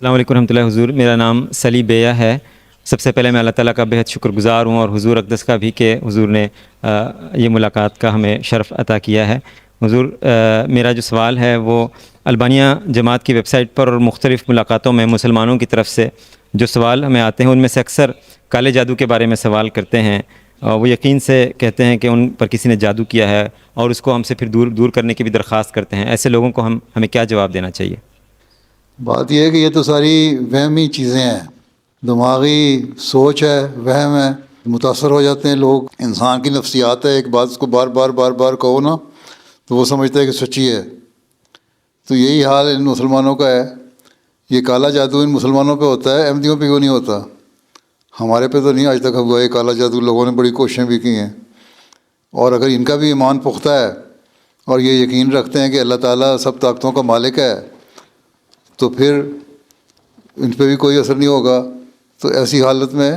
السلام علیکم ورحمۃ اللہ حضور، میرا نام سلی بیہ ہے۔ سب سے پہلے میں اللہ تعالیٰ کا بہت شکر گزار ہوں، اور حضور اقدس کا بھی کہ حضور نے یہ ملاقات کا ہمیں شرف عطا کیا ہے۔ حضور، میرا جو سوال ہے وہ البانیہ جماعت کی ویب سائٹ پر اور مختلف ملاقاتوں میں مسلمانوں کی طرف سے جو سوال ہمیں آتے ہیں ان میں سے اکثر کالے جادو کے بارے میں سوال کرتے ہیں۔ وہ یقین سے کہتے ہیں کہ ان پر کسی نے جادو کیا ہے، اور اس کو ہم سے پھر دور کرنے کی بھی درخواست کرتے ہیں۔ ایسے لوگوں کو ہمیں کیا جواب دینا چاہیے؟ بات یہ ہے کہ یہ تو ساری وہمی چیزیں ہیں، دماغی سوچ ہے، وہم ہے، متاثر ہو جاتے ہیں لوگ۔ انسان کی نفسیات ہے، ایک بات اس کو بار بار کہو نا تو وہ سمجھتا ہے کہ سچی ہے۔ تو یہی حال ان مسلمانوں کا ہے۔ یہ کالا جادو ان مسلمانوں پہ ہوتا ہے، احمدیوں پہ کیوں نہیں ہوتا؟ ہمارے پہ تو نہیں آج تک ہوا ہے کالا جادو، لوگوں نے بڑی کوششیں بھی کی ہیں۔ اور اگر ان کا بھی ایمان پختہ ہے اور یہ یقین رکھتے ہیں کہ اللہ تعالیٰ سب طاقتوں کا مالک ہے، تو پھر ان پہ بھی کوئی اثر نہیں ہوگا۔ تو ایسی حالت میں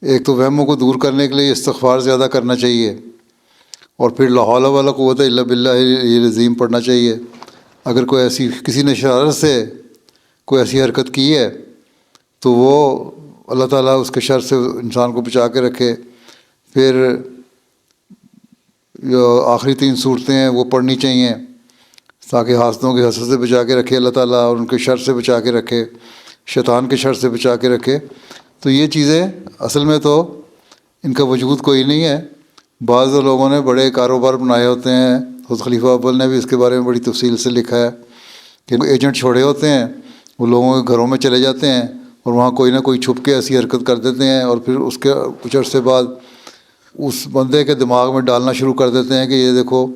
ایک تو وہموں کو دور کرنے کے لیے استغفار زیادہ کرنا چاہیے، اور پھر لا حول ولا قوت الا باللہ العظیم پڑھنا چاہیے۔ اگر کوئی ایسی کسی نے شرارت سے کوئی ایسی حرکت کی ہے تو وہ اللہ تعالیٰ اس کے شر سے انسان کو بچا کے رکھے۔ پھر جو آخری 3 صورتیں ہیں وہ پڑھنی چاہیے تاکہ حاسدوں کے حسد سے بچا کے رکھے اللہ تعالیٰ، اور ان کے شر سے بچا کے رکھے، شیطان کے شر سے بچا کے رکھے۔ تو یہ چیزیں اصل میں تو ان کا وجود کوئی نہیں ہے۔ بعض لوگوں نے بڑے کاروبار بنائے ہوتے ہیں، حضرت خلیفہ اول نے بھی اس کے بارے میں بڑی تفصیل سے لکھا ہے کہ ایجنٹ چھوڑے ہوتے ہیں، وہ لوگوں کے گھروں میں چلے جاتے ہیں اور وہاں کوئی نہ کوئی چھپ کے ایسی حرکت کر دیتے ہیں، اور پھر اس کے کچھ عرصے بعد اس بندے کے دماغ میں ڈالنا شروع کر دیتے ہیں کہ یہ دیکھو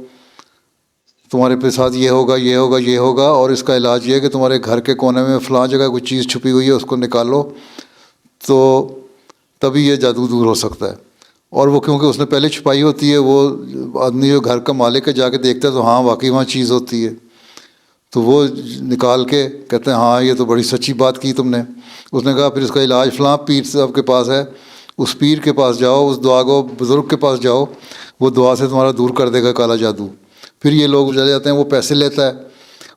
تمہارے پہ ساتھ یہ ہوگا یہ ہوگا یہ ہوگا، اور اس کا علاج یہ ہے کہ تمہارے گھر کے کونے میں فلاں جگہ کوئی چیز چھپی ہوئی ہے، اس کو نکالو تو تبھی یہ جادو دور ہو سکتا ہے۔ اور وہ کیونکہ اس نے پہلے چھپائی ہوتی ہے، وہ آدمی جو گھر کا مالک ہے جا کے دیکھتا ہے تو ہاں واقعی وہاں چیز ہوتی ہے، تو وہ نکال کے کہتے ہیں ہاں یہ تو بڑی سچی بات کی تم نے۔ اس نے کہا پھر اس کا علاج فلاں پیر صاحب کے پاس ہے، اس پیر کے پاس جاؤ، اس دعا گو بزرگ کے پاس جاؤ، وہ دعا سے تمہارا دور کر دے گا کالا جادو۔ پھر یہ لوگ چلے جاتے ہیں، وہ پیسے لیتا ہے،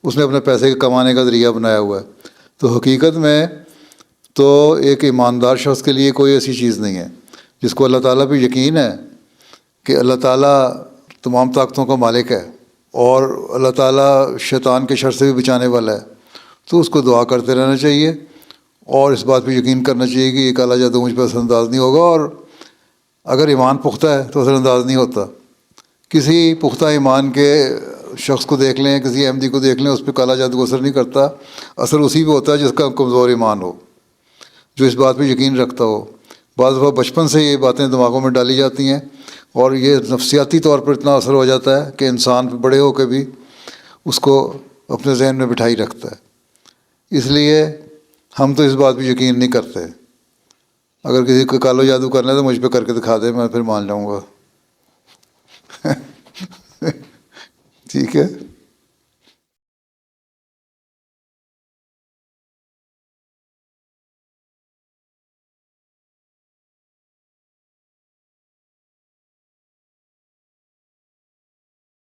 اس نے اپنے پیسے کمانے کا ذریعہ بنایا ہوا ہے۔ تو حقیقت میں تو ایک ایماندار شخص کے لیے کوئی ایسی چیز نہیں ہے، جس کو اللہ تعالیٰ پہ یقین ہے کہ اللہ تعالیٰ تمام طاقتوں کا مالک ہے اور اللہ تعالیٰ شیطان کے شر سے بھی بچانے والا ہے، تو اس کو دعا کرتے رہنا چاہیے، اور اس بات پہ یقین کرنا چاہیے کہ یہ کالا جادو مجھ پہ اثر انداز نہیں ہوگا۔ اور اگر ایمان پختہ ہے تو اثر انداز نہیں ہوتا۔ کسی پختہ ایمان کے شخص کو دیکھ لیں، کسی احمدی کو دیکھ لیں، اس پہ کالا جادو اثر نہیں کرتا۔ اثر اسی پہ ہوتا ہے جس کا کمزور ایمان ہو، جو اس بات پہ یقین رکھتا ہو۔ بعض دفعہ بچپن سے یہ باتیں دماغوں میں ڈالی جاتی ہیں، اور یہ نفسیاتی طور پر اتنا اثر ہو جاتا ہے کہ انسان بڑے ہو کے بھی اس کو اپنے ذہن میں بٹھائی رکھتا ہے۔ اس لیے ہم تو اس بات پہ یقین نہیں کرتے۔ اگر کسی کو کالو جادو کرنا ہے تو مجھ پہ کر کے دکھا دے، میں پھر مان جاؤں گا۔ ٹھیک ہے۔